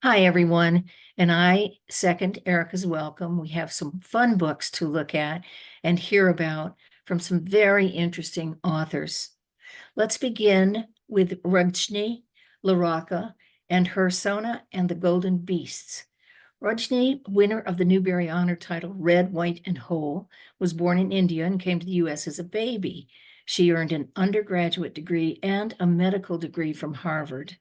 Hi, everyone. And I second Erica's welcome. We have some fun books to look at and hear about from some very interesting authors. Let's begin with Rajni LaRocca and her Sona and the Golden Beasts. Rajni, winner of the Newbery Honor title Red, White, and Whole, was born in India and came to the US as a baby. She earned an undergraduate degree and a medical degree from Harvard.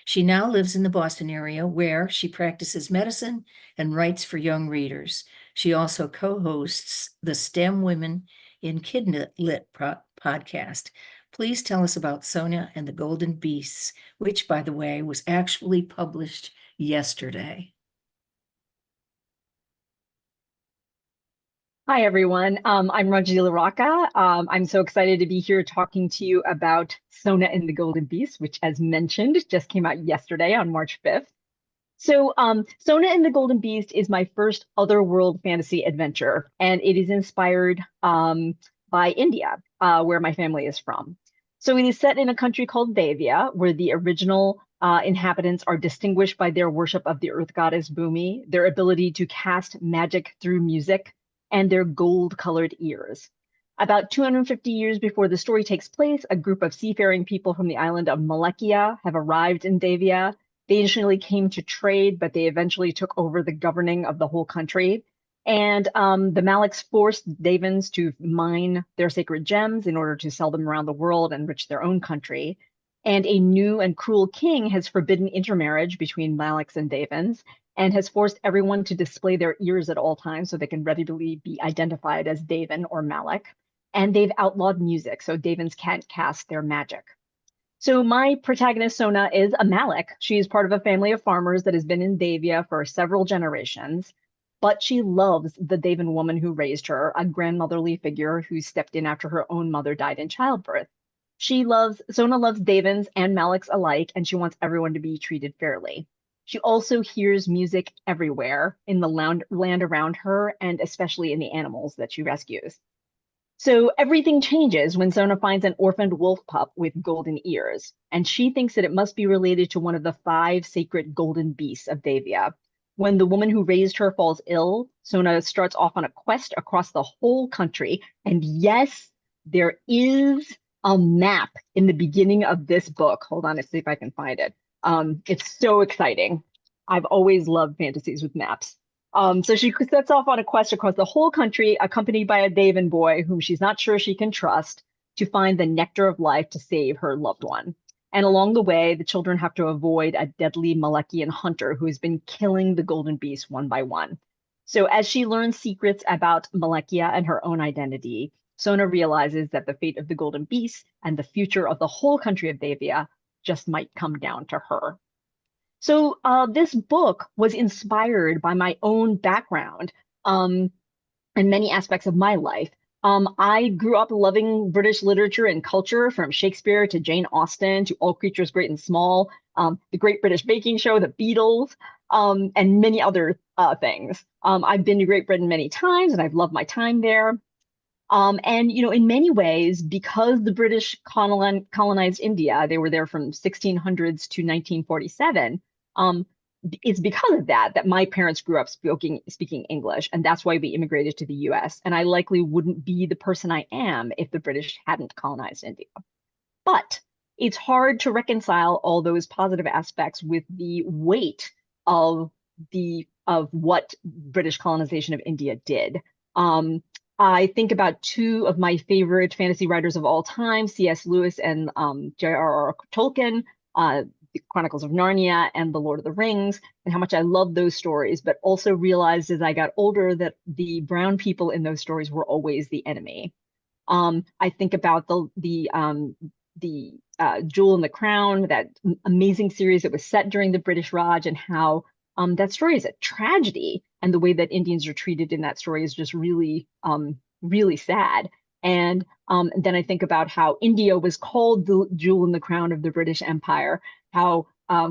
She now lives in the Boston area where she practices medicine and writes for young readers. She also co-hosts the STEM Women in Kidlit podcast. Please tell us about Sonia and the Golden Beasts, which, by the way, was actually published yesterday. Hi, everyone. I'm Rajni LaRocca. I'm so excited to be here talking to you about Sona and the Golden Beast, which, as mentioned, just came out yesterday on March 5th. Sona and the Golden Beast is my first otherworld fantasy adventure, and it is inspired by India, where my family is from. So it is set in a country called Devya, where the original inhabitants are distinguished by their worship of the earth goddess Bhumi, their ability to cast magic through music, and their gold-colored ears. About 250 years before the story takes place, a group of seafaring people from the island of Malekia have arrived in Devya. They initially came to trade, but they eventually took over the governing of the whole country. And the Maliks forced Devans to mine their sacred gems in order to sell them around the world and enrich their own country. And a new and cruel king has forbidden intermarriage between Maliks and Devans and has forced everyone to display their ears at all times so they can readily be identified as Devan or Malik. And they've outlawed music, so Devans can't cast their magic. So my protagonist, Sona, is a Malik. She's part of a family of farmers that has been in Devya for several generations, but she loves the Devan woman who raised her, a grandmotherly figure who stepped in after her own mother died in childbirth. Sona loves Devans and Maliks alike, and she wants everyone to be treated fairly. She also hears music everywhere in the land around her, and especially in the animals that she rescues. So everything changes when Sona finds an orphaned wolf pup with golden ears, and she thinks that it must be related to one of the five sacred golden beasts of Devya. When the woman who raised her falls ill, Sona starts off on a quest across the whole country. And yes, there is a map in the beginning of this book. Hold on, let's see if I can find it. It's so exciting. I've always loved fantasies with maps. So she sets off on a quest across the whole country, accompanied by a Devan boy whom she's not sure she can trust, to find the nectar of life to save her loved one. And along the way, the children have to avoid a deadly Malekian hunter who has been killing the golden beast one by one. So as she learns secrets about Malekia and her own identity, Sona realizes that the fate of the golden beast and the future of the whole country of Devya just might come down to her. So this book was inspired by my own background and many aspects of my life. I grew up loving British literature and culture, from Shakespeare to Jane Austen to All Creatures Great and Small, The Great British Baking Show, The Beatles, and many other things. I've been to Great Britain many times, and I've loved my time there. And in many ways, because the British colonized India, they were there from 1600s to 1947. It's because of that my parents grew up speaking English, and that's why we immigrated to the U.S. And I likely wouldn't be the person I am if the British hadn't colonized India. But it's hard to reconcile all those positive aspects with the weight of what British colonization of India did. I think about two of my favorite fantasy writers of all time, C.S. Lewis and J.R.R. Tolkien, The Chronicles of Narnia and The Lord of the Rings, and how much I love those stories, but also realized as I got older that the brown people in those stories were always the enemy. I think about the Jewel in the Crown, that amazing series that was set during the British Raj, and how that story is a tragedy, and the way that Indians are treated in that story is just really, really sad. And then I think about how India was called the jewel in the crown of the British Empire, how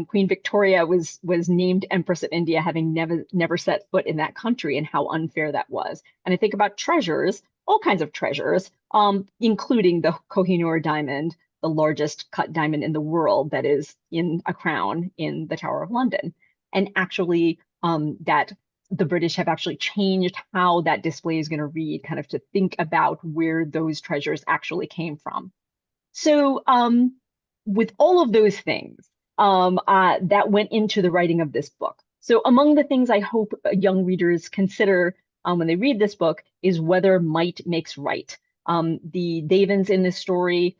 Queen Victoria was named Empress of India, having never set foot in that country, and how unfair that was. And I think about treasures, all kinds of treasures, including the Kohinoor diamond, the largest cut diamond in the world that is in a crown in the Tower of London. And actually, that the British have actually changed how that display is going to read, kind of to think about where those treasures actually came from. So, with all of those things, that went into the writing of this book. So, among the things I hope young readers consider when they read this book is whether might makes right. The Davins in this story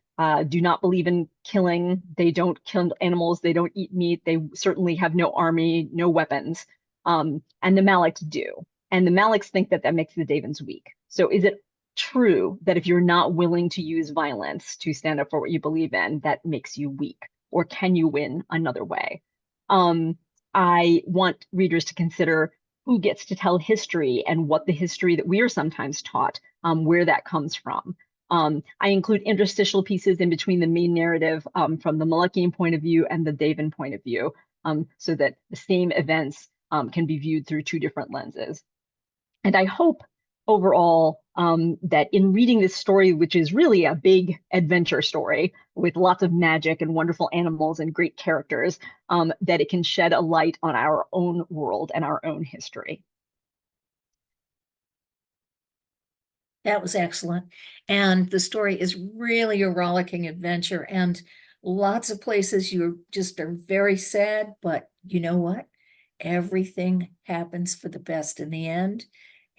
do not believe in killing. They don't kill animals. They don't eat meat. They certainly have no army, no weapons. And the Maleks do. And the Maleks think that that makes the Davins weak. So is it true that if you're not willing to use violence to stand up for what you believe in, that makes you weak? Or can you win another way? I want readers to consider who gets to tell history and what the history that we are sometimes taught, where that comes from. I include interstitial pieces in between the main narrative from the Malekian point of view and the Davin point of view, so that the same events can be viewed through two different lenses. And I hope overall that in reading this story, which is really a big adventure story with lots of magic and wonderful animals and great characters, that it can shed a light on our own world and our own history. That was excellent. And the story is really a rollicking adventure, and lots of places you just are very sad, but you know what? Everything happens for the best in the end.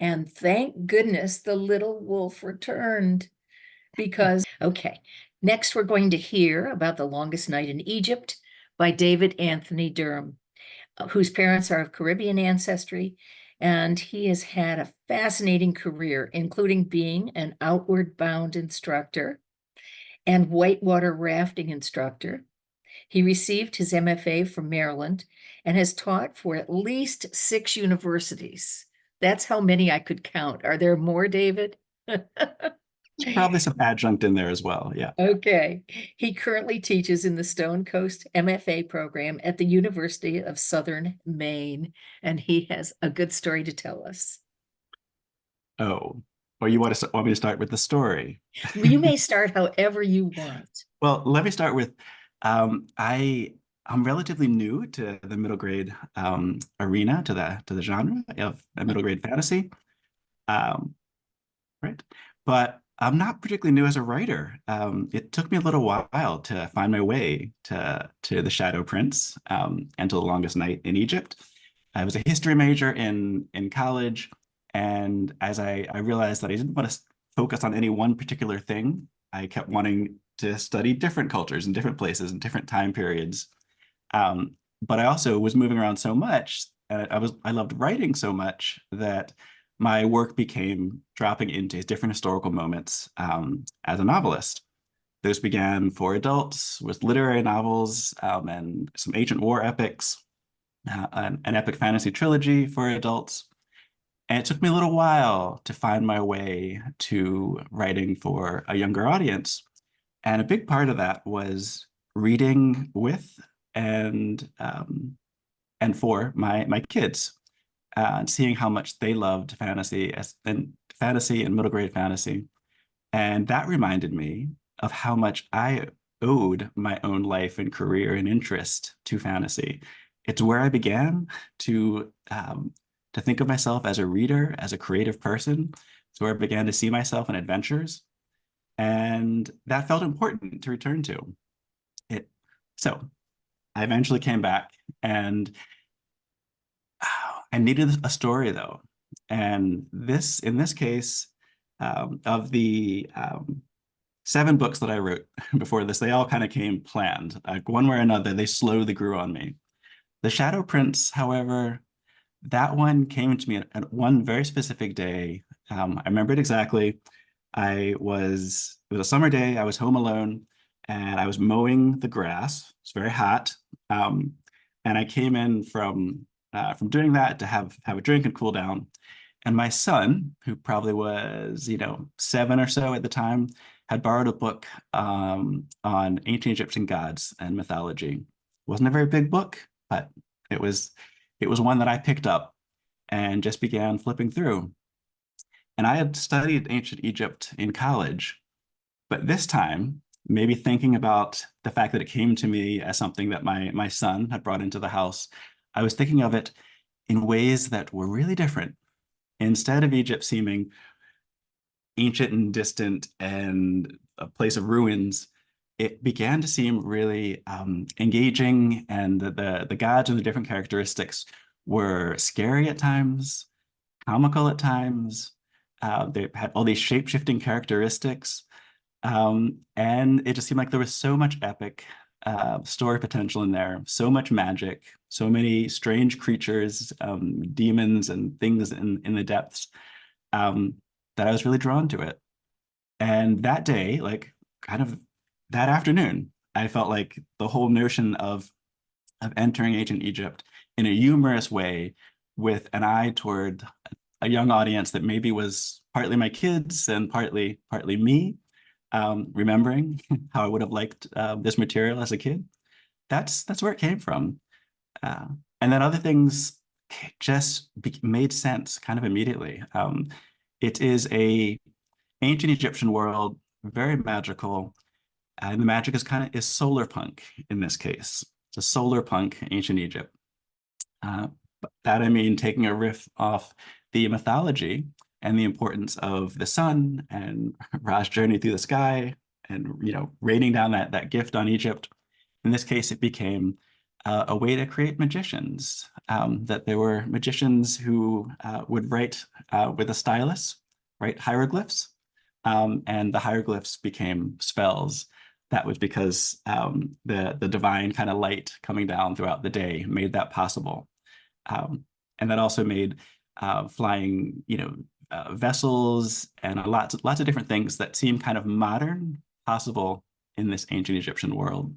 And thank goodness the little wolf returned. Because, okay, next we're going to hear about The Longest Night in Egypt by David Anthony Durham, whose parents are of Caribbean ancestry. And he has had a fascinating career, including being an outward bound instructor and whitewater rafting instructor. He received his MFA from Maryland and has taught for at least 6 universities. That's how many I could count. Are there more, David? Probably some adjunct in there as well. Yeah. Okay. He currently teaches in the Stone Coast MFA program at the University of Southern Maine, and he has a good story to tell us. Oh, well, you want me to start with the story? You may start however you want. Well, let me start with I'm relatively new to the middle grade arena, to the genre of middle grade fantasy, right? But I'm not particularly new as a writer. It took me a little while to find my way to The Shadow Prince and to The Longest Night in Egypt. I was a history major in college, and as I realized that I didn't want to focus on any one particular thing, I kept wanting to study different cultures and different places and different time periods. But I also was moving around so much, and I loved writing so much that my work became dropping into different historical moments as a novelist. Those began for adults with literary novels and some ancient war epics, an epic fantasy trilogy for adults. And it took me a little while to find my way to writing for a younger audience. And a big part of that was reading with and for my kids. And seeing how much they loved fantasy and middle grade fantasy. And that reminded me of how much I owed my own life and career and interest to fantasy. It's where I began to think of myself as a reader, as a creative person. It's where I began to see myself in adventures. And that felt important to return to. So I eventually came back, and I needed a story though. And in this case, of the 7 books that I wrote before this, they all kind of came planned. One way or another, they slowly grew on me. The Shadow Prince, however, that one came to me at one very specific day. I remember it exactly. It was a summer day. I was home alone, and I was mowing the grass. It's very hot. And I came in from doing that to have a drink and cool down. And my son, who probably was, 7 or so at the time, had borrowed a book on ancient Egyptian gods and mythology. Wasn't a very big book, but it was one that I picked up and just began flipping through. And I had studied ancient Egypt in college, but this time maybe thinking about the fact that it came to me as something that my son had brought into the house, I was thinking of it in ways that were really different. Instead of Egypt seeming ancient and distant and a place of ruins, it began to seem really engaging, and the gods and the different characteristics were scary at times, comical at times. They had all these shape-shifting characteristics. And it just seemed like there was so much epic story potential in there, so much magic, so many strange creatures, demons and things in the depths, that I was really drawn to it. And that day, like kind of that afternoon, I felt like the whole notion of entering ancient Egypt in a humorous way with an eye toward a young audience that maybe was partly my kids and partly me, remembering how I would have liked this material as a kid. That's where it came from. And then other things just made sense kind of immediately. It is a ancient Egyptian world, very magical, and the magic is solar punk in this case. It's a solar punk ancient Egypt. But that I mean taking a riff off the mythology and the importance of the sun and Ra's journey through the sky, and raining down that gift on Egypt. In this case, it became a way to create magicians. That there were magicians who would write with a stylus, write hieroglyphs, and the hieroglyphs became spells. That was because the divine kind of light coming down throughout the day made that possible. And that also made flying, vessels and lots of different things that seem kind of modern possible in this ancient Egyptian world.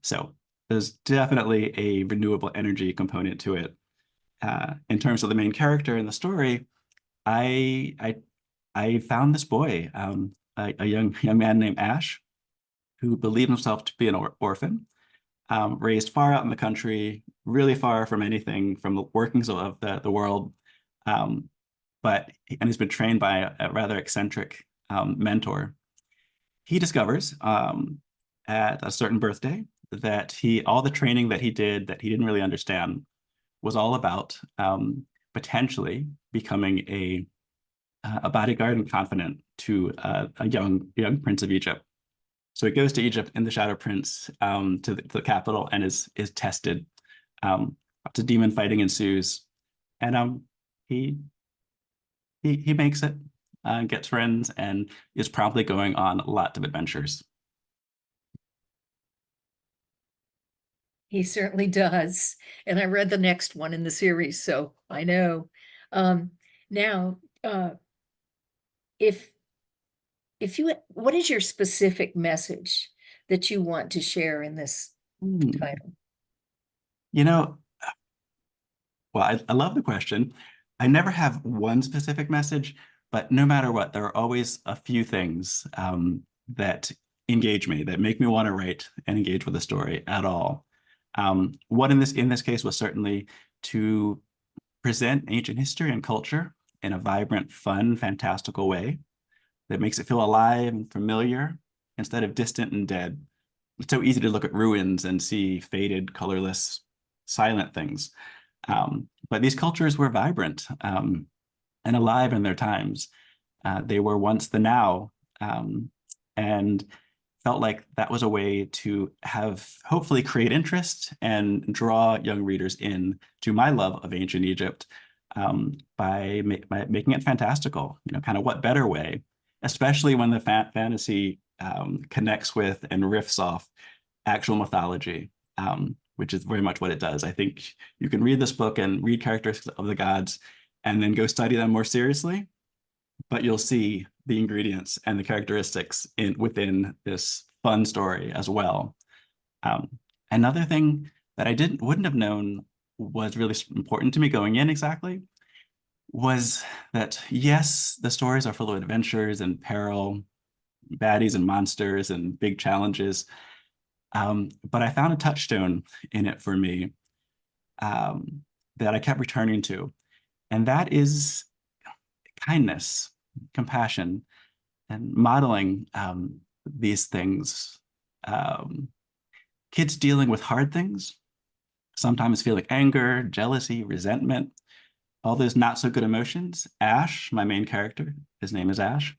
So there's definitely a renewable energy component to it. In terms of the main character in the story, I found this boy, a young man named Ash, who believed himself to be an orphan, raised far out in the country, really far from anything, from the workings of the world, and he's been trained by a rather eccentric mentor. He discovers at a certain birthday that all the training that he did that he didn't really understand was all about potentially becoming a bodyguard and confidant to a young prince of Egypt. So he goes to Egypt in the Shadow Prince, to the capital, and is tested. Lots of demon fighting ensues, and he makes it, gets friends, and is promptly going on lots of adventures. He certainly does. And I read the next one in the series, so I know. Now, what is your specific message that you want to share in this title? Well, I love the question. I never have one specific message, but no matter what, there are always a few things that engage me, that make me want to write and engage with the story at all. What in this case was certainly to present ancient history and culture in a vibrant, fun, fantastical way that makes it feel alive and familiar instead of distant and dead. It's so easy to look at ruins and see faded, colorless, silent things. But these cultures were vibrant and alive in their times. They were once the now, and felt like that was a way to hopefully create interest and draw young readers in to my love of ancient Egypt, by making it fantastical. Kind of what better way, especially when the fantasy connects with and riffs off actual mythology, which is very much what it does. I think you can read this book and read characteristics of the gods and then go study them more seriously, but you'll see the ingredients and the characteristics within this fun story as well. Another thing that I wouldn't have known was really important to me going in exactly was that, yes, the stories are full of adventures and peril, baddies and monsters and big challenges. But I found a touchstone in it for me, that I kept returning to, and that is kindness, compassion, and modeling these things, kids dealing with hard things, sometimes feeling anger, jealousy, resentment, all those not so good emotions. Ash, my main character, his name is Ash,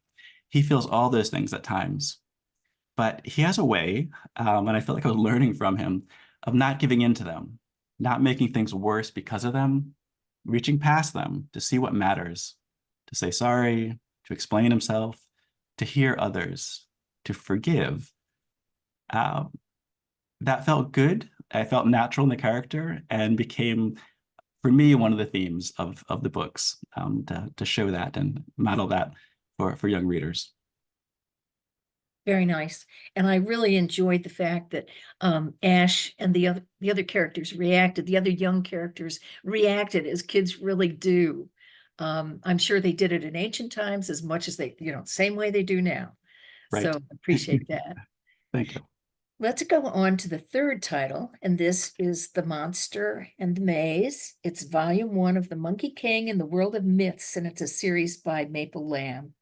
he feels all those things at times. But he has a way, and I feel like I was learning from him, of not giving in to them, not making things worse because of them, reaching past them to see what matters, to say sorry, to explain himself, to hear others, to forgive. That felt good. I felt natural in the character and became, for me, one of the themes of the books, to show that and model that for young readers. Very nice. And I really enjoyed the fact that Ash and the other characters reacted, the other young characters reacted as kids really do. I'm sure they did it in ancient times as much as they, same way they do now. Right. So appreciate that. Thank you. Let's go on to the third title, and this is The Monster and the Maze. It's volume 1 of The Monkey King and the World of Myths, and it's a series by Maple Lamb.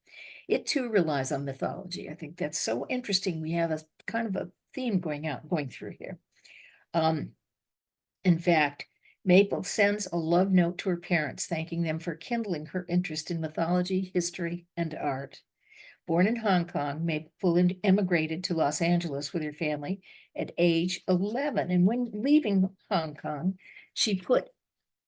It too relies on mythology. I think that's so interesting. We have a kind of a theme going through here. In fact, Maple sends a love note to her parents, thanking them for kindling her interest in mythology, history, and art. Born in Hong Kong, Maple emigrated to Los Angeles with her family at age 11. And when leaving Hong Kong, she put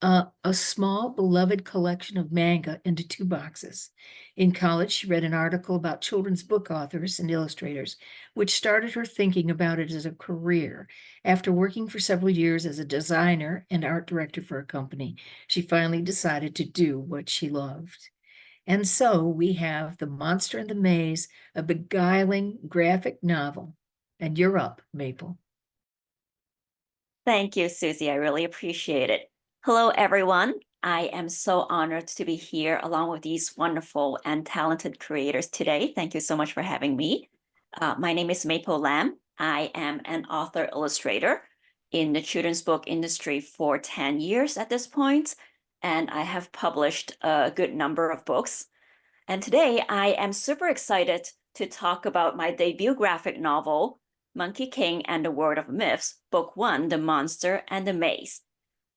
a small beloved collection of manga into 2 boxes. In college, she read an article about children's book authors and illustrators, which started her thinking about it as a career. After working for several years as a designer and art director for a company, she finally decided to do what she loved. And so we have The Monster and the Maze, a beguiling graphic novel. And you're up, Maple. Thank you, Susie. I really appreciate it. Hello, everyone. I am so honored to be here along with these wonderful and talented creators today. Thank you so much for having me. My name is Maple Lamb. I am an author illustrator in the children's book industry for 10 years at this point, and I have published a good number of books. And today I am super excited to talk about my debut graphic novel, Monkey King and the World of Myths, Book 1, The Monster and the Maze.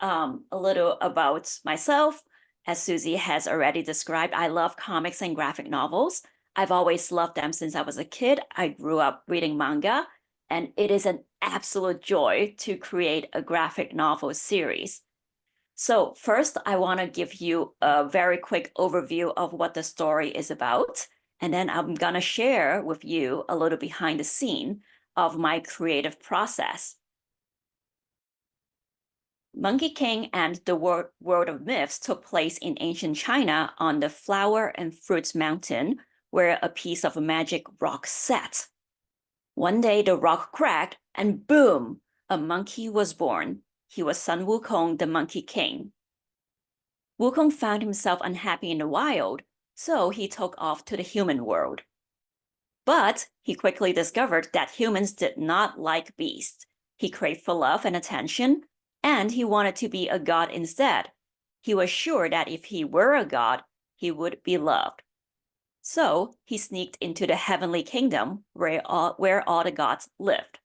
A little about myself. As Susie has already described, I love comics and graphic novels. I've always loved them since I was a kid. I grew up reading manga, and it is an absolute joy to create a graphic novel series. So first, I want to give you a very quick overview of what the story is about, and then I'm going to share with you a little behind the scene of my creative process. Monkey King and the World of Myths took place in ancient China on the Flower and Fruits Mountain, where a piece of magic rock sat. One day the rock cracked and boom, a monkey was born. He was Sun Wukong, the Monkey King. Wukong found himself unhappy in the wild, so he took off to the human world. But he quickly discovered that humans did not like beasts. He craved for love and attention, and he wanted to be a god instead. He was sure that if he were a god, he would be loved. So he sneaked into the heavenly kingdom where all the gods lived.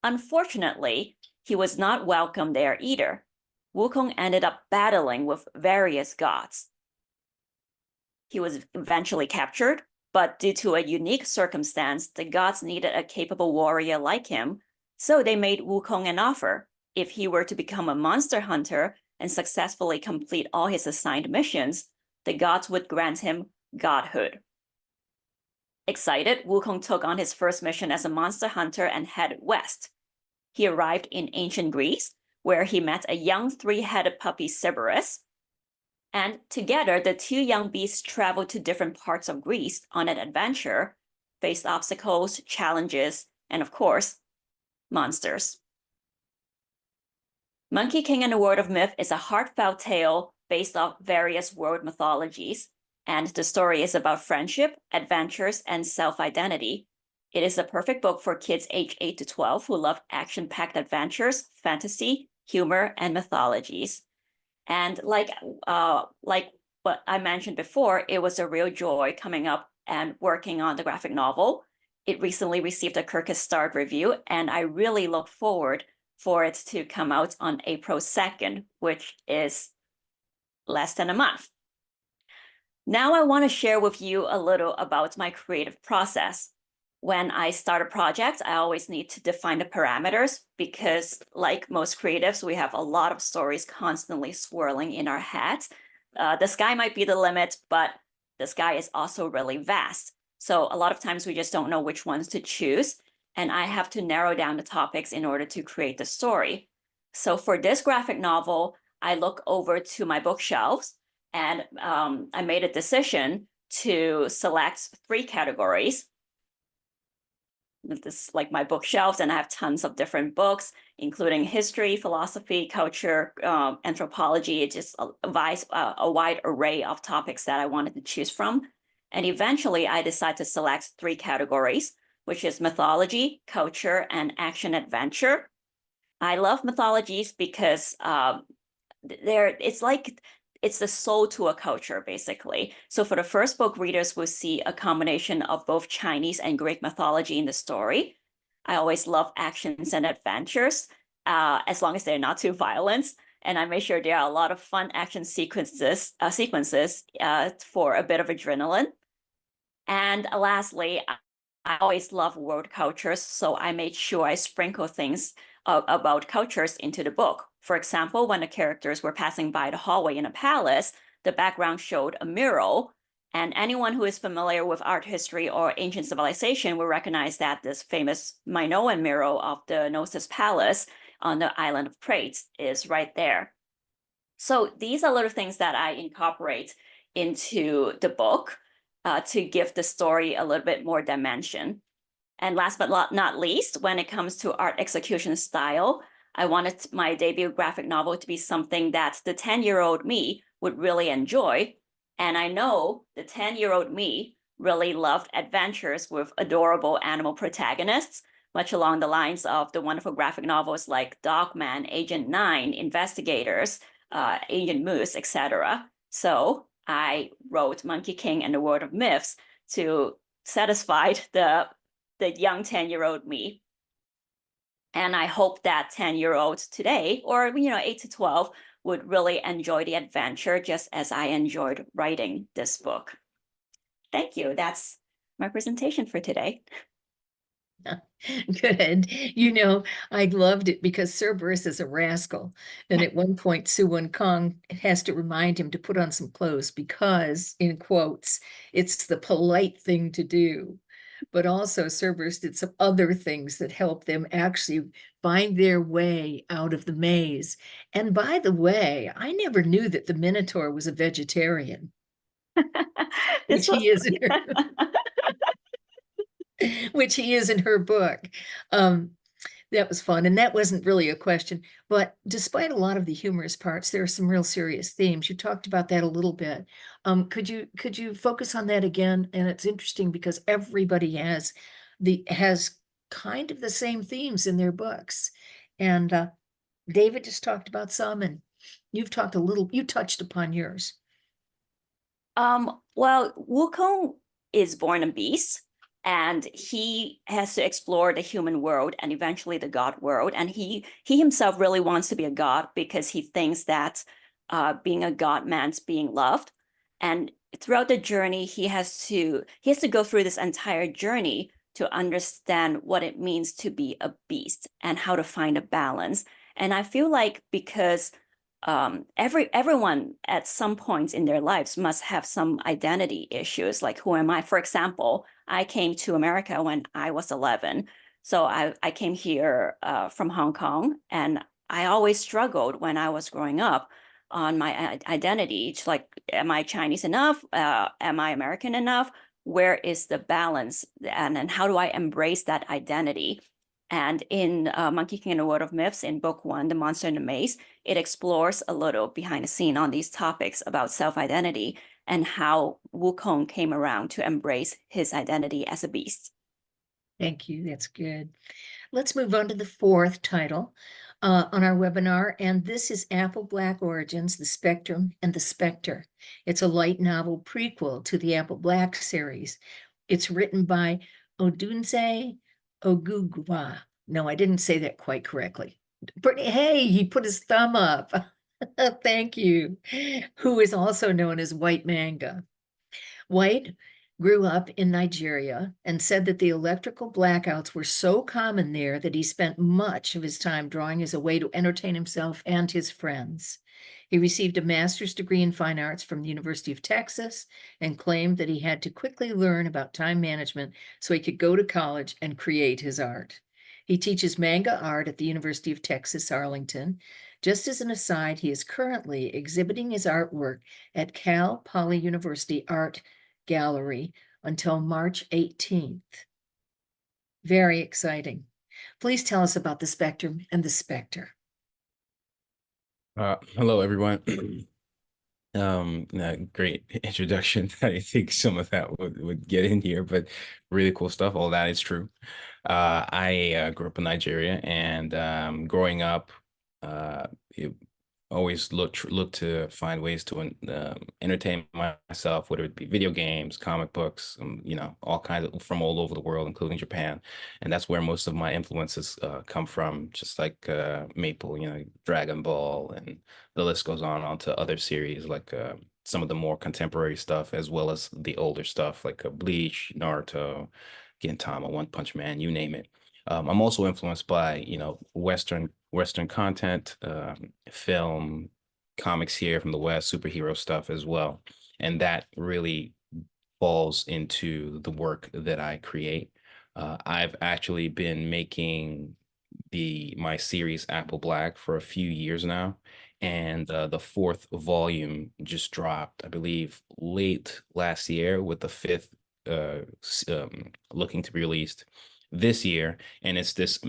Unfortunately, he was not welcome there either. Wukong ended up battling with various gods. He was eventually captured, but due to a unique circumstance, the gods needed a capable warrior like him, so they made Wukong an offer. If he were to become a monster hunter and successfully complete all his assigned missions, the gods would grant him godhood. Excited, Wukong took on his first mission as a monster hunter and headed west. He arrived in ancient Greece, where he met a young 3-headed puppy, Cerberus, and together the 2 young beasts traveled to different parts of Greece on an adventure, faced obstacles, challenges, and of course, monsters. Monkey King and the World of Myth is a heartfelt tale based off various world mythologies, and the story is about friendship, adventures, and self-identity. It is a perfect book for kids aged 8 to 12 who love action-packed adventures, fantasy, humor, and mythologies. And like what I mentioned before, it was a real joy coming up and working on the graphic novel. It recently received a Kirkus Starred review, and I really look forward for it to come out on April 2nd, which is less than a month. Now I want to share with you a little about my creative process. When I start a project, I always need to define the parameters because, like most creatives, we have a lot of stories constantly swirling in our heads. The sky might be the limit, but the sky is also really vast. So a lot of times we just don't know which ones to choose, and I have to narrow down the topics in order to create the story. So for this graphic novel, I look over to my bookshelves, and I made a decision to select 3 categories. This is like my bookshelves, and I have tons of different books, including history, philosophy, culture, anthropology. It just a wide array of topics that I wanted to choose from. And eventually I decided to select 3 categories, which is mythology, culture, and action adventure. I love mythologies because it's the soul to a culture, basically. So for the first book, readers will see a combination of both Chinese and Greek mythology in the story. I always love actions and adventures, as long as they're not too violent. And I make sure there are a lot of fun action sequences for a bit of adrenaline. And lastly, I always love world cultures, so I made sure I sprinkle things about cultures into the book. For example, when the characters were passing by the hallway in a palace, the background showed a mural, and anyone who is familiar with art history or ancient civilization will recognize that this famous Minoan mural of the Knossos Palace on the island of Crete is right there. So these are little things that I incorporate into the book to give the story a little bit more dimension. And last but not least, when it comes to art execution style, I wanted my debut graphic novel to be something that the 10-year-old me would really enjoy. And I know the 10-year-old me really loved adventures with adorable animal protagonists, much along the lines of the wonderful graphic novels like Dogman, Agent 9, Investigators, Agent Moose, etc. So I wrote Monkey King and the World of Myths to satisfy the young 10-year-old me. And I hope that 10-year-olds today, or 8 to 12, would really enjoy the adventure just as I enjoyed writing this book. Thank you. That's my presentation for today. Good. I loved it because Cerberus is a rascal. And at one point, Su Wen Kong has to remind him to put on some clothes because, in quotes, it's the polite thing to do. But also Cerberus did some other things that helped them actually find their way out of the maze. And by the way, I never knew that the Minotaur was a vegetarian, which he is in her, which he is in her book. That was fun. And that wasn't really a question, but despite a lot of the humorous parts, there are some real serious themes. You talked about that a little bit. Could you focus on that again? And it's interesting because everybody has kind of the same themes in their books. And David just talked about some, and you touched upon yours. Well, Wukong is born a beast, and he has to explore the human world and eventually the god world. And he himself really wants to be a god because he thinks that being a god meant being loved. And throughout the journey, he has to go through this entire journey to understand what it means to be a beast and how to find a balance. And I feel like because everyone at some points in their lives must have some identity issues, like who am I? For example, I came to America when I was 11. So I came here from Hong Kong, and I always struggled when I was growing up on my identity. It's like, am I Chinese enough? Am I American enough? Where is the balance? And how do I embrace that identity? And in Monkey King and the World of Myths, in book 1, The Monster in the Maze, it explores a little behind the scene on these topics about self-identity and how Wukong came around to embrace his identity as a beast. Thank you. That's good. Let's move on to the 4th title on our webinar, and this is Apple Black Origins, The Spectrum and the Spectre. It's a light novel prequel to the Apple Black series. It's written by Odunze Ogugwa. No, I didn't say that quite correctly. But hey, he put his thumb up. Thank you. Who is also known as White Manga. White grew up in Nigeria and said that the electrical blackouts were so common there that he spent much of his time drawing as a way to entertain himself and his friends. He received a master's degree in fine arts from the University of Texas and claimed that he had to quickly learn about time management so he could go to college and create his art. He teaches manga art at the University of Texas, Arlington. Just as an aside, he is currently exhibiting his artwork at Cal Poly University Art Gallery until March 18th. Very exciting. Please tell us about the Spectrum and the Spectre. Hello, everyone. Great introduction. I think some of that would get in here, but really cool stuff. All that is true. I grew up in Nigeria, and growing up, it always look to find ways to entertain myself, whether it be video games, comic books, you know, all kinds of from all over the world, including Japan. And that's where most of my influences come from, just like Maple, you know, Dragon Ball, and the list goes on to other series like some of the more contemporary stuff, as well as the older stuff like Bleach, Naruto, Gintama, One Punch Man, you name it. I'm also influenced by, you know, Western content, film, comics here from the West, superhero stuff as well. And that really falls into the work that I create. I've actually been making my series Apple Black for a few years now. And the fourth volume just dropped, I believe, late last year, with the fifth looking to be released this year. And it's this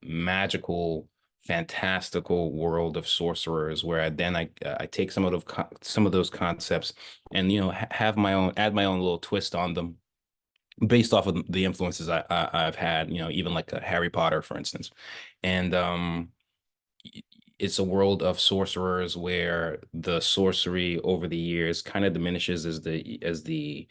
magical, fantastical world of sorcerers, where I take some of those concepts and, you know, add my own little twist on them based off of the influences I've had, you know, even like Harry Potter, for instance. And it's a world of sorcerers where the sorcery over the years kind of diminishes as the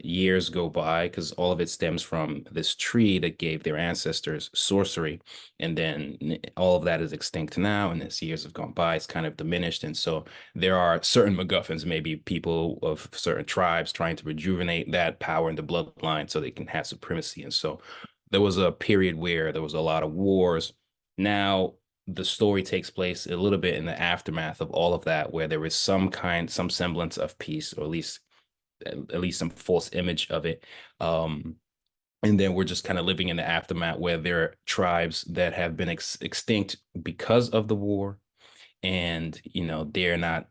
years go by, because all of it stems from this tree that gave their ancestors sorcery. And then all of that is extinct now, and as years have gone by, it's kind of diminished. And so there are certain MacGuffins, maybe people of certain tribes trying to rejuvenate that power in the bloodline so they can have supremacy. And so there was a period where there was a lot of wars. Now the story takes place a little bit in the aftermath of all of that, where there is some semblance of peace, or at least some false image of it. And then we're just kind of living in the aftermath, where there are tribes that have been extinct because of the war. And, you know, they're not,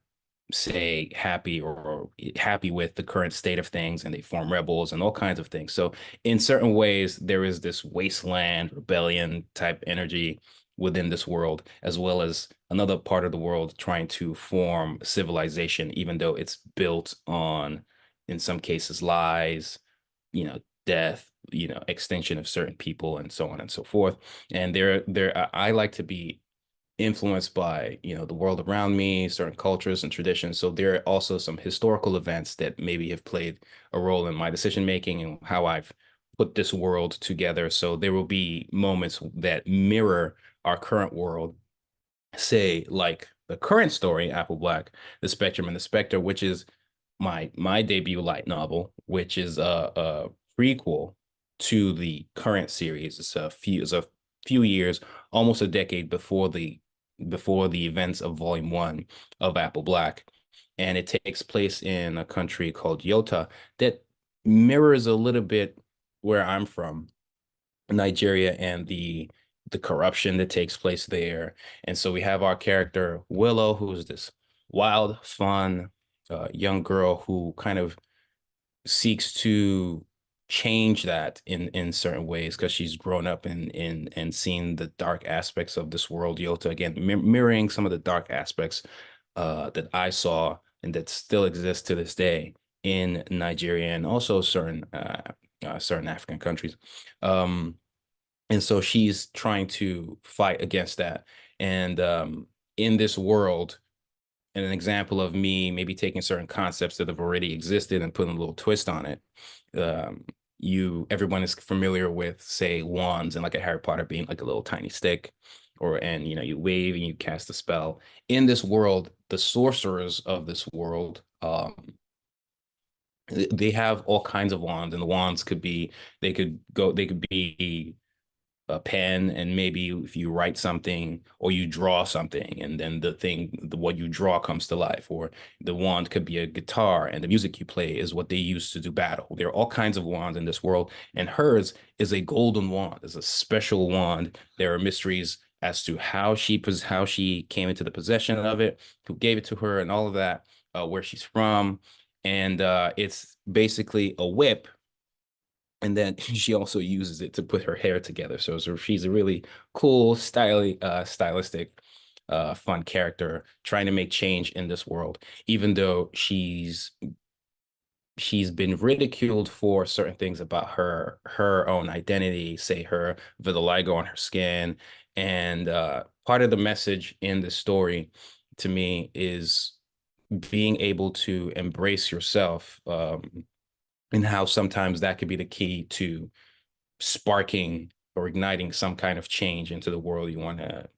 say, happy with the current state of things, and they form rebels and all kinds of things. So in certain ways, there is this wasteland rebellion type energy within this world, as well as another part of the world trying to form civilization, even though it's built on, in some cases, lies, you know, death, you know, extinction of certain people, and so on and so forth. And I like to be influenced by, you know, the world around me, certain cultures and traditions. So there are also some historical events that maybe have played a role in my decision making and how I've put this world together. So there will be moments that mirror our current world, say like the current story, Apple Black, The Spectrum and the Spectre, which is my debut light novel, which is a prequel to the current series. It's a few years, almost a decade before the events of Volume 1 of Apple Black. And it takes place in a country called Yota that mirrors a little bit where I'm from, Nigeria, and the corruption that takes place there. And so we have our character Willow, who's this wild, fun young girl who kind of seeks to change that in certain ways, because she's grown up and seen the dark aspects of this world. Yota, again, mirroring some of the dark aspects that I saw and that still exist to this day in Nigeria, and also certain African countries. And so she's trying to fight against that. And in this world, and an example of me maybe taking certain concepts that have already existed and putting a little twist on it, everyone is familiar with, say, wands and like a Harry Potter being like a little tiny stick, and you wave and you cast a spell. In this world, the sorcerers of this world, they have all kinds of wands, and the wands could be, they could be a pen, and maybe if you write something or you draw something, and then what you draw comes to life. Or the wand could be a guitar, and the music you play is what they use to do battle. There are all kinds of wands in this world, and hers is a golden wand. It's a special wand. There are mysteries as to how she came into the possession of it, who gave it to her, and all of that, where she's from. And it's basically a whip, and then she also uses it to put her hair together. So she's a really cool, stylistic, fun character trying to make change in this world, even though she's been ridiculed for certain things about her own identity, say her vitiligo on her skin. And part of the message in the story to me is being able to embrace yourself, and how sometimes that could be the key to sparking or igniting some kind of change into the world you want to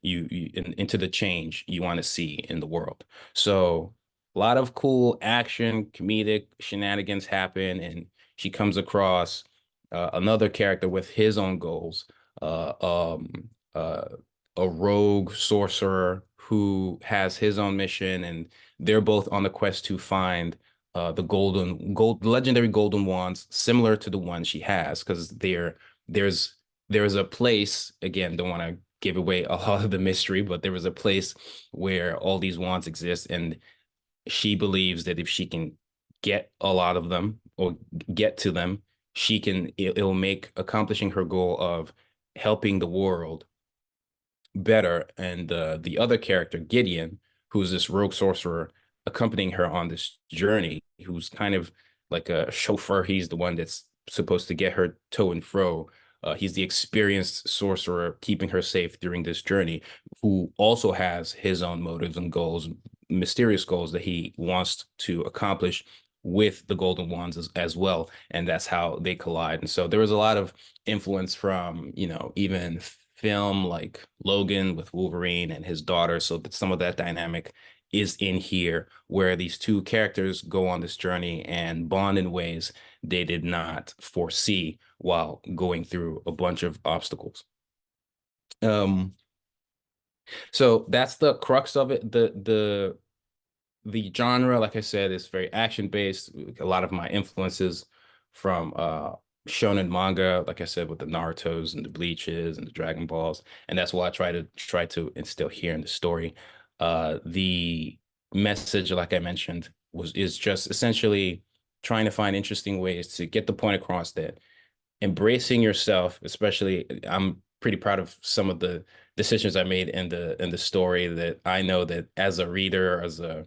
into the change you want to see in the world. So a lot of cool action, comedic shenanigans happen, and she comes across another character with his own goals, a rogue sorcerer who has his own mission, and they're both on the quest to find the legendary golden wands, similar to the one she has, because there's a place, again, don't want to give away a lot of the mystery, but there was a place where all these wands exist, and she believes that if she can get a lot of them or get to them, it'll make accomplishing her goal of helping the world better. And the other character, Gideon, who's this rogue sorcerer accompanying her on this journey, who's kind of like a chauffeur. He's the one that's supposed to get her to and fro. He's the experienced sorcerer keeping her safe during this journey, who also has his own motives and goals, mysterious goals that he wants to accomplish with the golden wands as well. And that's how they collide. And so there was a lot of influence from, even film like Logan with Wolverine and his daughter. So that some of that dynamic is in here, where these two characters go on this journey and bond in ways they did not foresee while going through a bunch of obstacles. So that's the crux of it. The genre, like I said, is very action based. A lot of my influences from shonen manga, like I said, with the Narutos and the Bleaches and the Dragon Balls, and that's what I try to instill here in the story. The message, like I mentioned, is just essentially trying to find interesting ways to get the point across that embracing yourself, especially, I'm pretty proud of some of the decisions I made in the story, that I know that as a reader, as a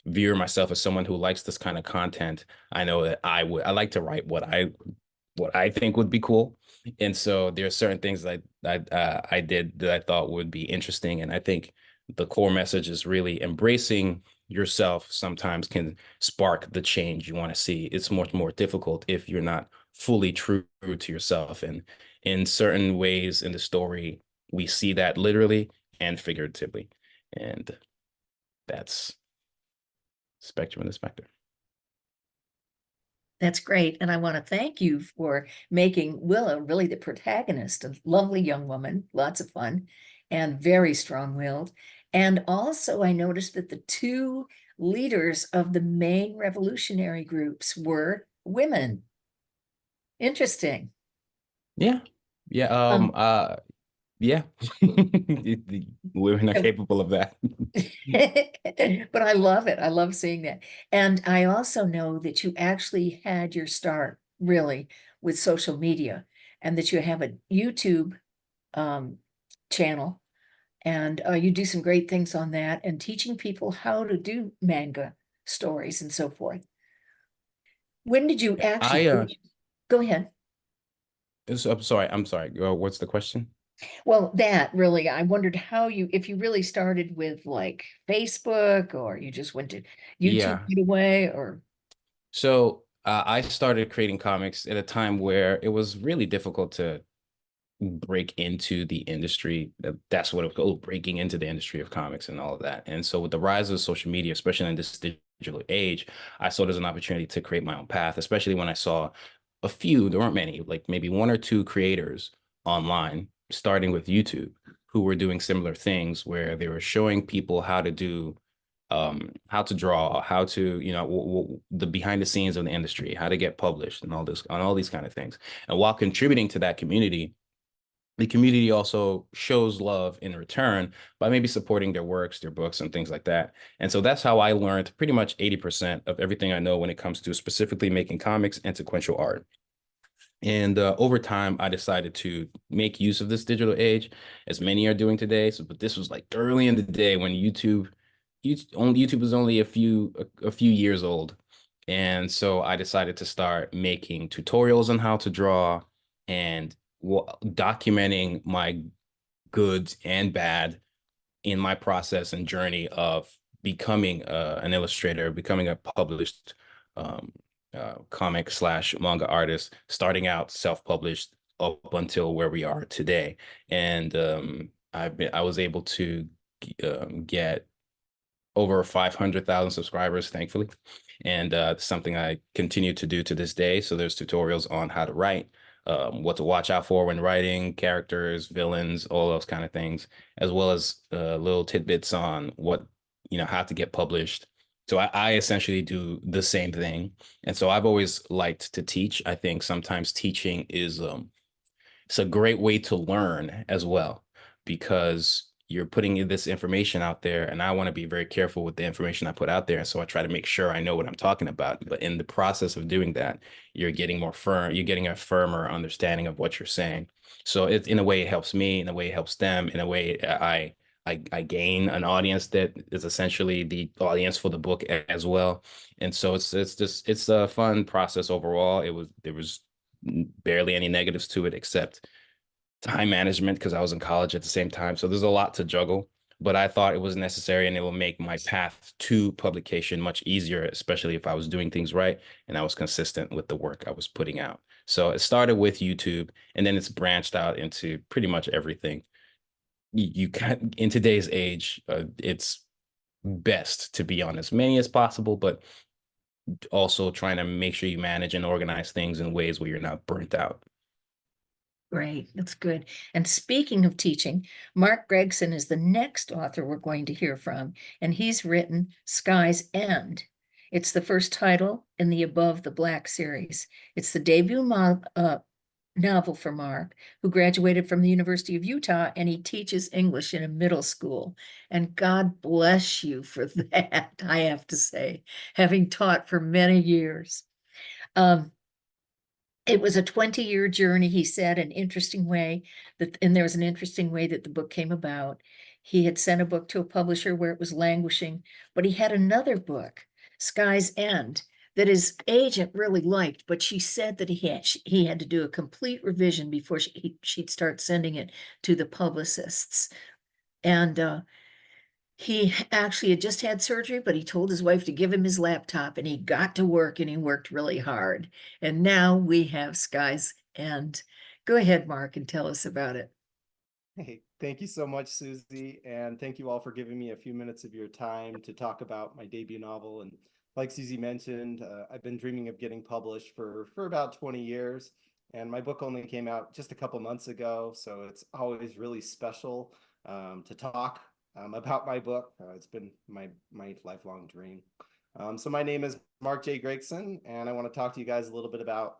viewer myself, as someone who likes this kind of content, I know that I like to write what I think would be cool. And so there are certain things that I did that I thought would be interesting. And I think the core message is really embracing yourself sometimes can spark the change you want to see. It's much more difficult if you're not fully true to yourself. And in certain ways in the story, we see that literally and figuratively. And that's Spectrum and the Spectre. That's great. And I want to thank you for making Willa really the protagonist, a lovely young woman, lots of fun, and very strong-willed. And also, I noticed that the two leaders of the main revolutionary groups were women. Interesting. Yeah. Yeah. Yeah. The women are capable of that. But I love it. I love seeing that. And I also know that you actually had your start really with social media, and that you have a YouTube channel, and you do some great things on that, and teaching people how to do manga stories and so forth. When did you actually go ahead? I'm sorry. What's the question? Well, that really, I wondered if you really started with like Facebook, or you just went to YouTube Yeah. right away, or. So I started creating comics at a time where it was really difficult to break into the industry. That's what it was, breaking into the industry of comics and all of that. And so with the rise of social media, especially in this digital age, I saw it as an opportunity to create my own path, especially when I saw a few, there weren't many, like maybe one or two creators online, starting with YouTube, who were doing similar things where they were showing people how to do how to draw, how to, the behind the scenes of the industry, how to get published and all this, on all these kind of things. And while contributing to that community, the community also shows love in return by maybe supporting their works, their books, and things like that. And so that's how I learned pretty much 80% of everything I know when it comes to specifically making comics and sequential art. And over time, I decided to make use of this digital age, as many are doing today. So, but this was like early in the day when YouTube was only a few years old, and so I decided to start making tutorials on how to draw and documenting my goods and bad in my process and journey of becoming an illustrator, becoming a published um, comic slash manga artist, starting out self-published up until where we are today. And I was able to get over 500,000 subscribers, thankfully. And something I continue to do to this day. So there's tutorials on how to write, what to watch out for when writing, characters, villains, all those kind of things, as well as little tidbits on how to get published. So I essentially do the same thing. And so I've always liked to teach. I think sometimes teaching is it's a great way to learn as well, because you're putting this information out there, and I want to be very careful with the information I put out there. And so I try to make sure I know what I'm talking about. But in the process of doing that, you're getting a firmer understanding of what you're saying. So it, in a way, it helps me, in a way, it helps them, in a way, I gain an audience that is essentially the audience for the book as well. And so it's a fun process overall. There was barely any negatives to it except time management, because I was in college at the same time. So there's a lot to juggle, but I thought it was necessary, and it will make my path to publication much easier, especially if I was doing things right and I was consistent with the work I was putting out. So it started with YouTube, and then it's branched out into pretty much everything. You can, in today's age, it's best to be on as many as possible, but also trying to make sure you manage and organize things in ways where you're not burnt out. Great, that's good. And speaking of teaching, Mark Gregson is the next author we're going to hear from, and he's written Sky's End. It's the first title in the Above the Black series. It's the debut novel for Mark, who graduated from the University of Utah, and he teaches English in a middle school. And God bless you for that, I have to say, having taught for many years. It was a 20-year journey, he said, an interesting way and there was an interesting way that the book came about. He had sent a book to a publisher where it was languishing, but he had another book, Sky's End, that his agent really liked, but she said that he had to do a complete revision before she'd start sending it to the publicists. And he actually had just had surgery, but he told his wife to give him his laptop, and he got to work, and he worked really hard. And now we have Sky's End. Go ahead, Mark, and tell us about it. Hey, thank you so much, Susie. And thank you all for giving me a few minutes of your time to talk about my debut novel. And like Susie mentioned, I've been dreaming of getting published for about 20 years. And my book only came out just a couple months ago. So it's always really special to talk about my book. It's been my lifelong dream. So my name is Mark J. Gregson, and I want to talk to you guys a little bit about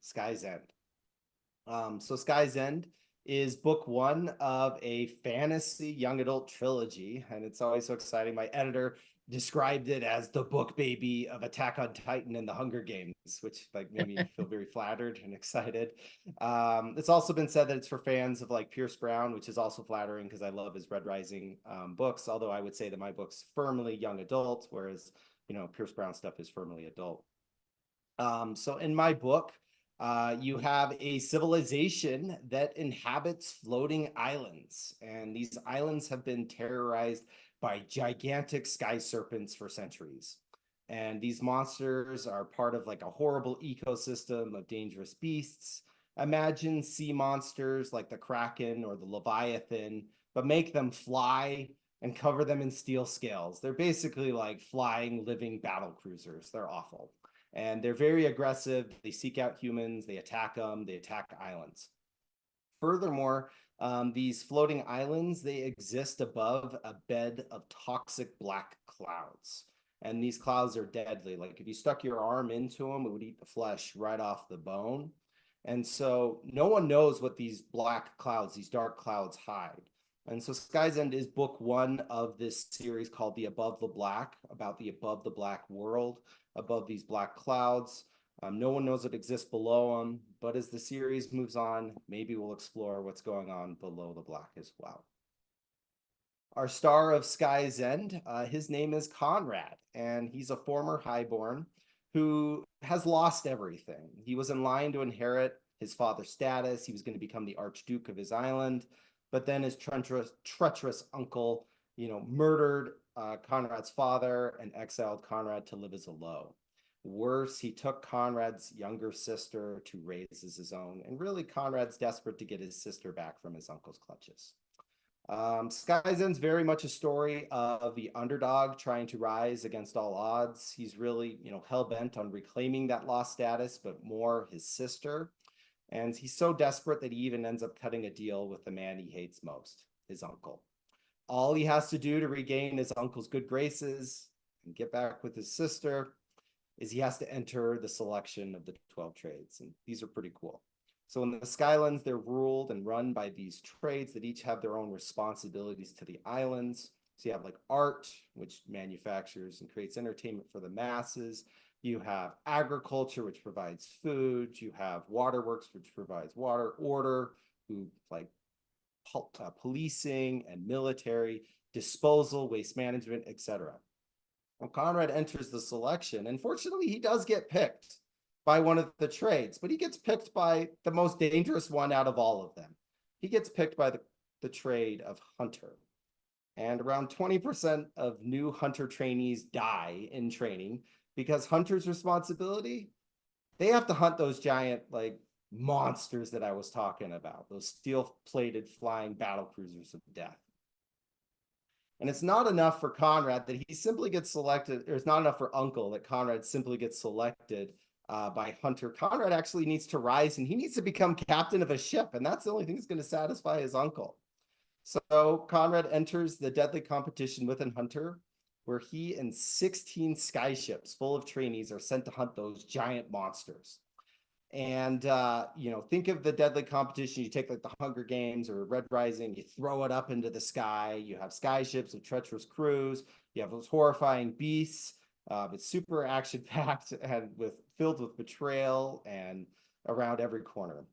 Sky's End. So Sky's End is book one of a fantasy young adult trilogy, and it's always so exciting. My editor described it as the book baby of Attack on Titan and the Hunger Games, which like made me feel very flattered and excited. It's also been said that it's for fans of like Pierce Brown, which is also flattering because I love his Red Rising books, although I would say that my book's firmly young adult, whereas Pierce Brown stuff is firmly adult. So in my book, you have a civilization that inhabits floating islands, and these islands have been terrorized by gigantic sky serpents for centuries. And these monsters are part of like a horrible ecosystem of dangerous beasts. Imagine sea monsters like the Kraken or the Leviathan, but make them fly and cover them in steel scales. They're basically like flying, living battle cruisers. They're awful. And they're very aggressive. They seek out humans, they attack them, they attack islands. Furthermore, these floating islands, they exist above a bed of toxic black clouds. And these clouds are deadly. Like if you stuck your arm into them, it would eat the flesh right off the bone. And so no one knows what these black clouds, these dark clouds hide. And so Sky's End is book 1 of this series called The Above the Black, about the above the black world, above these black clouds. No one knows what exists below them, but as the series moves on, maybe we'll explore what's going on below the black as well. Our star of Sky's End, his name is Conrad, and he's a former highborn who has lost everything. He was in line to inherit his father's status. He was going to become the Archduke of his island, but then his treacherous uncle, murdered Conrad's father and exiled Conrad to live as a low. Worse, he took Conrad's younger sister to raise as his own, and really Conrad's desperate to get his sister back from his uncle's clutches. Sky's End's very much a story of the underdog trying to rise against all odds. He's really, hell-bent on reclaiming that lost status, but more his sister. And he's so desperate that he even ends up cutting a deal with the man he hates most, his uncle. All he has to do to regain his uncle's good graces and get back with his sister is he has to enter the selection of the 12 trades. And these are pretty cool. So in the Skylands, they're ruled and run by these trades that each have their own responsibilities to the islands. So you have like art, which manufactures and creates entertainment for the masses. You have agriculture, which provides food. You have waterworks, which provides water, order, who like policing and military, disposal, waste management, etc. Well, Conrad enters the selection, and fortunately, he does get picked by one of the trades, but he gets picked by the most dangerous one out of all of them. He gets picked by the trade of hunter. And around 20% of new hunter trainees die in training because hunter's responsibility, they have to hunt those giant like monsters that I was talking about, those steel-plated flying battle cruisers of death. And it's not enough for Conrad that he simply gets selected, or it's not enough for Uncle that Conrad simply gets selected by Hunter. Conrad actually needs to rise, and he needs to become captain of a ship, and that's the only thing that's going to satisfy his uncle. So Conrad enters the deadly competition with an Hunter, where he and 16 skyships full of trainees are sent to hunt those giant monsters. And, think of the deadly competition. You take like the Hunger Games or Red Rising, you throw it up into the sky. You have skyships with treacherous crews. You have those horrifying beasts. It's super action-packed and filled with betrayal and around every corner.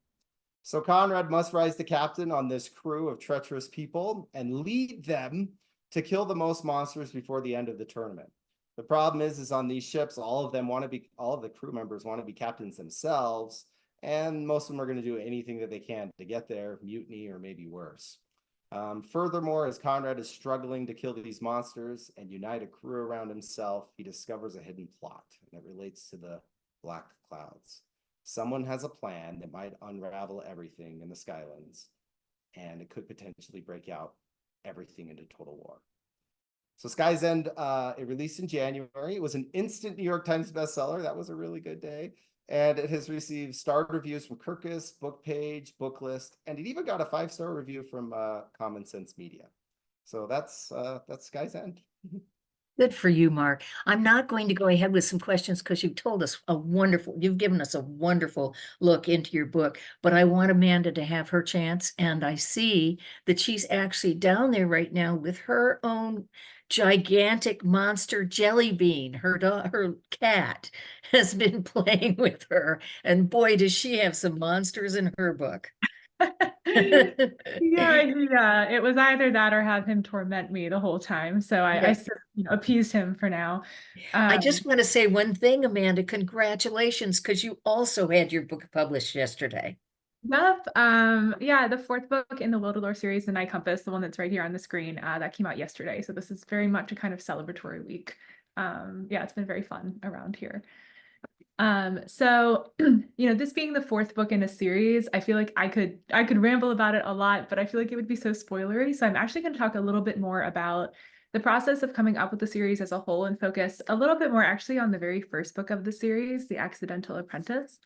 So Conrad must rise to captain on this crew of treacherous people and lead them to kill the most monsters before the end of the tournament. The problem is on these ships, all of the crew members want to be captains themselves, and most of them are going to do anything that they can to get there, mutiny, or maybe worse. Furthermore, as Conrad is struggling to kill these monsters and unite a crew around himself, he discovers a hidden plot, and it relates to the Black Clouds. Someone has a plan that might unravel everything in the Skylands, and it could potentially break out everything into total war. So Sky's End, it released in January. It was an instant New York Times bestseller. That was a really good day. And it has received starred reviews from Kirkus, Bookpage, Booklist, and it even got a 5-star review from Common Sense Media. So that's Sky's End. Good for you, Mark. I'm not going to go ahead with some questions because you've given us a wonderful look into your book, but I want Amanda to have her chance. And I see that she's actually down there right now with her own gigantic monster jelly bean. Her cat has been playing with her, and boy, does she have some monsters in her book. Yeah, it was either that or have him torment me the whole time. So I appeased him for now. I just want to say one thing, Amanda. Congratulations, because you also had your book published yesterday. Yep. The 4th book in the Wildlore series, The Night Compass, the one that's right here on the screen, that came out yesterday. So this is very much a kind of celebratory week Yeah, it's been very fun around here. So, this being the fourth book in a series, I feel like I could ramble about it a lot, but I feel like it would be so spoilery. So I'm actually going to talk a little bit more about the process of coming up with the series as a whole and focus a little bit more actually on the very first book of the series, The Accidental Apprentice.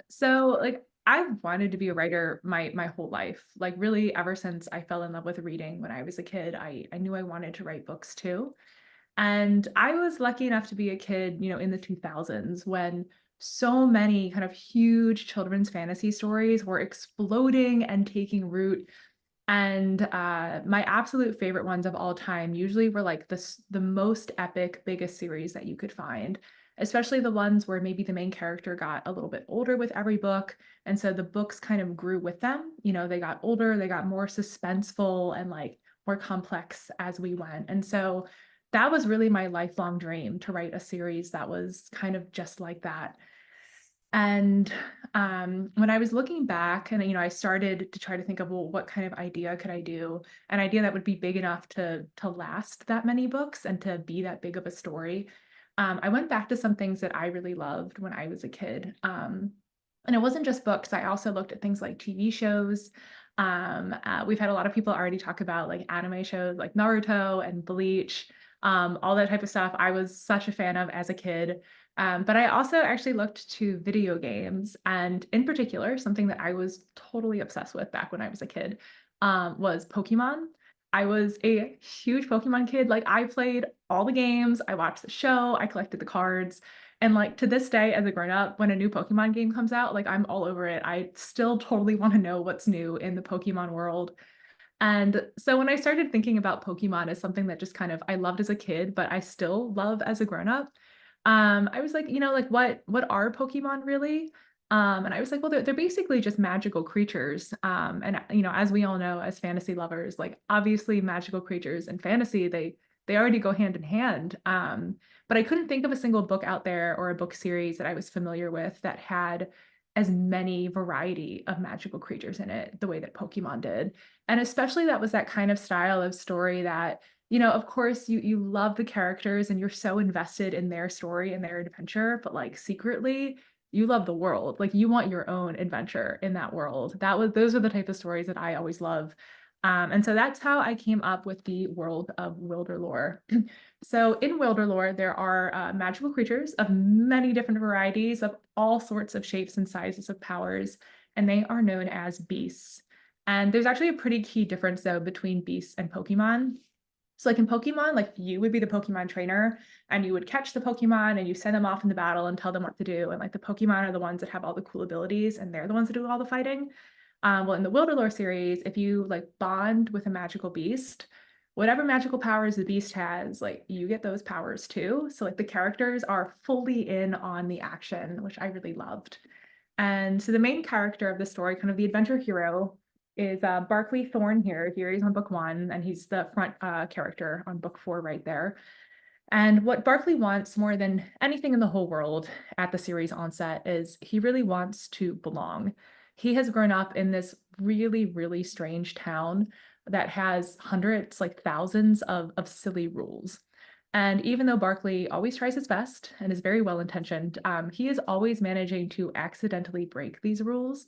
So like I've wanted to be a writer my whole life, like really ever since I fell in love with reading when I was a kid. I knew I wanted to write books too. And I was lucky enough to be a kid, in the 2000s when so many kind of huge children's fantasy stories were exploding and taking root. And my absolute favorite ones of all time usually were like the most epic, biggest series that you could find, especially the ones where maybe the main character got a little bit older with every book. And so the books kind of grew with them. They got older, they got more suspenseful and like more complex as we went. And so that was really my lifelong dream, to write a series that was kind of just like that. And when I was looking back and, I started to try to think of, well, what kind of idea could I do? An idea that would be big enough to last that many books and to be that big of a story. I went back to some things that I really loved when I was a kid. And it wasn't just books. I also looked at things like TV shows. We've had a lot of people already talk about like anime shows like Naruto and Bleach, all that type of stuff. I was such a fan of as a kid. But I also actually looked to video games, and in particular, something that I was totally obsessed with back when I was a kid, was Pokemon. I was a huge Pokemon kid. Like I played all the games, I watched the show, I collected the cards. And like to this day, as a grown up, when a new Pokemon game comes out, like I'm all over it. I still totally want to know what's new in the Pokemon world. And so when I started thinking about Pokemon as something that just kind of I loved as a kid, but I still love as a grown up, I was like, like what are Pokemon really? And I was like, well, they're basically just magical creatures. And as we all know, as fantasy lovers, like obviously magical creatures and fantasy, they already go hand in hand. But I couldn't think of a single book out there or a book series that I was familiar with that had as many variety of magical creatures in it the way that Pokemon did. And especially that was that kind of style of story that, of course you love the characters and you're so invested in their story and their adventure, but like secretly you love the world. Like you want your own adventure in that world. Those are the type of stories that I always love. And so that's how I came up with the world of Wilderlore. So in Wilderlore, there are magical creatures of many different varieties of all sorts of shapes and sizes of powers, and they are known as beasts. And there's actually a pretty key difference though between beasts and Pokemon. So like in Pokemon, like you would be the Pokemon trainer and you would catch the Pokemon and you send them off in the battle and tell them what to do. And like the Pokemon are the ones that have all the cool abilities and they're the ones that do all the fighting. Well, in the Wilderlore series, if you like bond with a magical beast, whatever magical powers the beast has, like you get those powers too. So like the characters are fully in on the action, which I really loved. And so the main character of the story, kind of the adventure hero, is Barclay Thorne here. Here he's on book 1, and he's the front character on book 4 right there. And what Barclay wants more than anything in the whole world at the series onset is he really wants to belong. He has grown up in this really, really strange town that has hundreds, like thousands of silly rules. And even though Barclay always tries his best and is very well-intentioned, he is always managing to accidentally break these rules.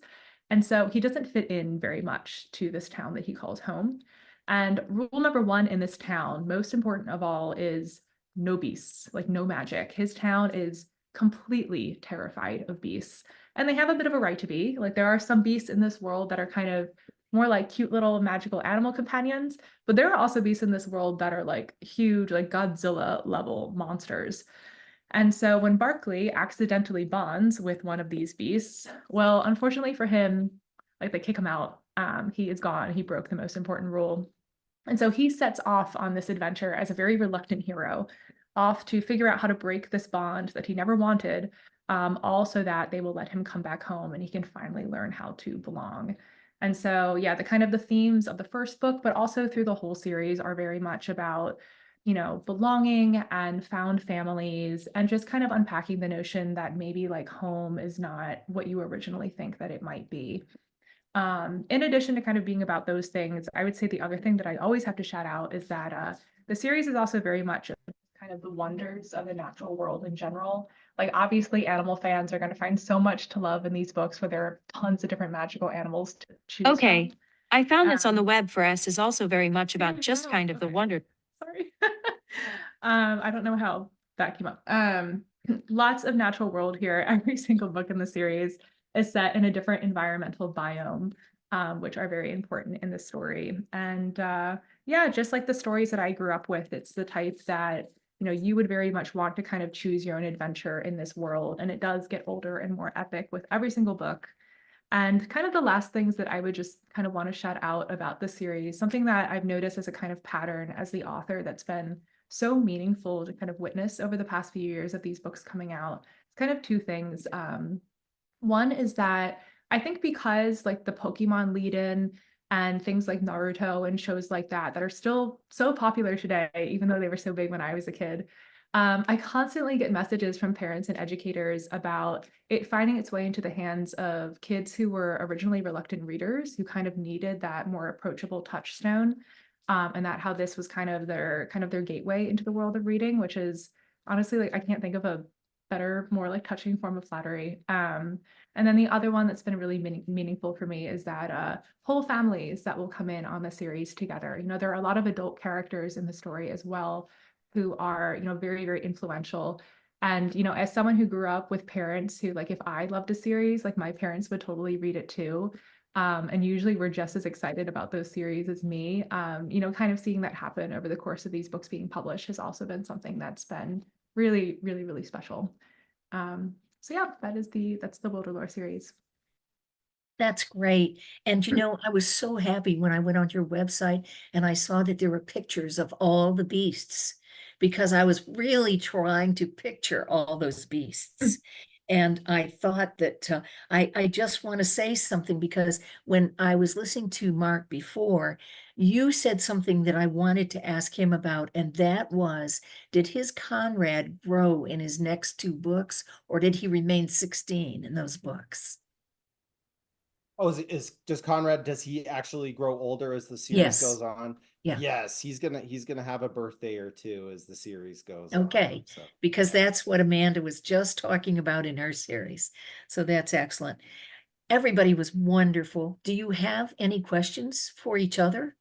And so he doesn't fit in very much to this town that he calls home. And rule number 1 in this town, most important of all, is no beasts, like no magic. His town is completely terrified of beasts. And they have a bit of a right to be. Like there are some beasts in this world that are kind of more like cute little magical animal companions, but there are also beasts in this world that are like huge, like Godzilla level monsters. And so when Barclay accidentally bonds with one of these beasts, well, unfortunately for him, like they kick him out. He is gone. He broke the most important rule. And so he sets off on this adventure as a very reluctant hero, off to figure out how to break this bond that he never wanted, all so that they will let him come back home and he can finally learn how to belong. And so, yeah, the themes of the first book, but also through the whole series are very much about, belonging and found families and just kind of unpacking the notion that maybe like home is not what you originally think that it might be. In addition to kind of being about those things, I would say the other thing that I always have to shout out is that the series is also very much kind kind of the wonders of the natural world in general. Like obviously animal fans are going to find so much to love in these books where there are tons of different magical animals to choose Okay, from. I found this on the Um, web for us is also very much There about you just go. kind of the Okay. wonder. Sorry. I don't know how that came up. Lots of natural world here. Every single book in the series is set in a different environmental biome, which are very important in the story. And yeah, just like the stories that I grew up with, it's the type that, you know, you would very much want to kind of choose your own adventure in this world. And it does get older and more epic with every single book. And kind of the last things that I would just kind of want to shout out about the series, something that I've noticed as a kind of pattern as the author that's been so meaningful to kind of witness over the past few years of these books coming out. It's kind of two things. One is that I think because like the Pokemon lead in and things like Naruto and shows like that that are still so popular today, even though they were so big when I was a kid, I constantly get messages from parents and educators about it finding its way into the hands of kids who were originally reluctant readers who kind of needed that more approachable touchstone. And that how this was kind of their gateway into the world of reading, which is honestly like I can't think of a better, more like touching form of flattery. And then the other one that's been really meaningful for me is that whole families that will come in on the series together. You know, there are a lot of adult characters in the story as well who are, you know, very, very influential. And, you know, as someone who grew up with parents who, like, if I loved a series, like my parents would totally read it too. And usually we're just as excited about those series as me. You know, kind of seeing that happen over the course of these books being published has also been something that's been really, really, really special. So yeah, that's the Wilderlore series. That's great. And you know, I was so happy when I went on your website and I saw that there were pictures of all the beasts because I was really trying to picture all those beasts. And I thought that I just want to say something because when I was listening to Mark before, you said something that I wanted to ask him about, and that was, did his Conrad grow in his next two books, or did he remain 16 in those books? Oh, does Conrad, does he actually grow older as the series Yes. goes on? Yeah. Yes, he's gonna have a birthday or two as the series goes Okay, on. So because that's what Amanda was just talking about in her series. So that's excellent. Everybody was wonderful. Do you have any questions for each other?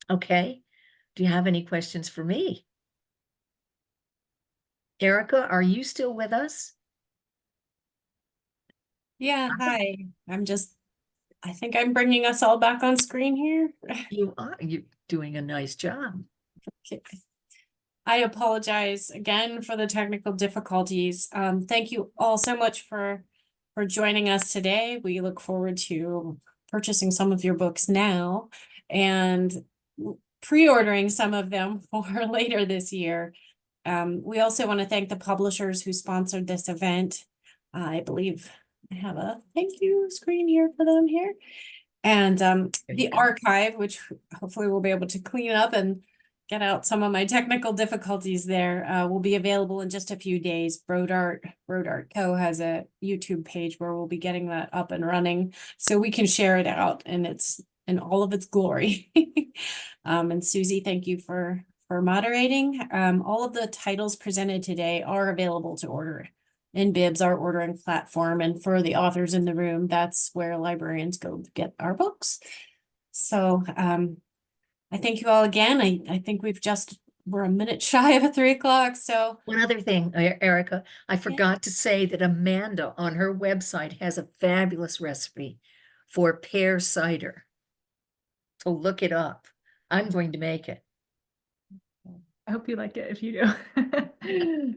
Okay. Do you have any questions for me? Erica, are you still with us? Yeah, hi. I think I'm bringing us all back on screen here. You are. You're doing a nice job. Okay. I apologize again for the technical difficulties. Thank you all so much for joining us today. We look forward to purchasing some of your books now and pre-ordering some of them for later this year. We also want to thank the publishers who sponsored this event. I believe I have a thank you screen here for them here. And the archive, which hopefully we'll be able to clean up and get out some of my technical difficulties there, will be available in just a few days. Brodart Co. has a YouTube page where we'll be getting that up and running so we can share it out and it's in all of its glory. And Susie, thank you for moderating. All of the titles presented today are available to order in Bibbs, our ordering platform, and for the authors in the room, that's where librarians go to get our books. So I thank you all again. I think we're a minute shy of 3 o'clock. So One other thing, Erica, I forgot to say that Amanda on her website has a fabulous recipe for pear cider. So look it up. I'm going to make it. I hope you like it if you do.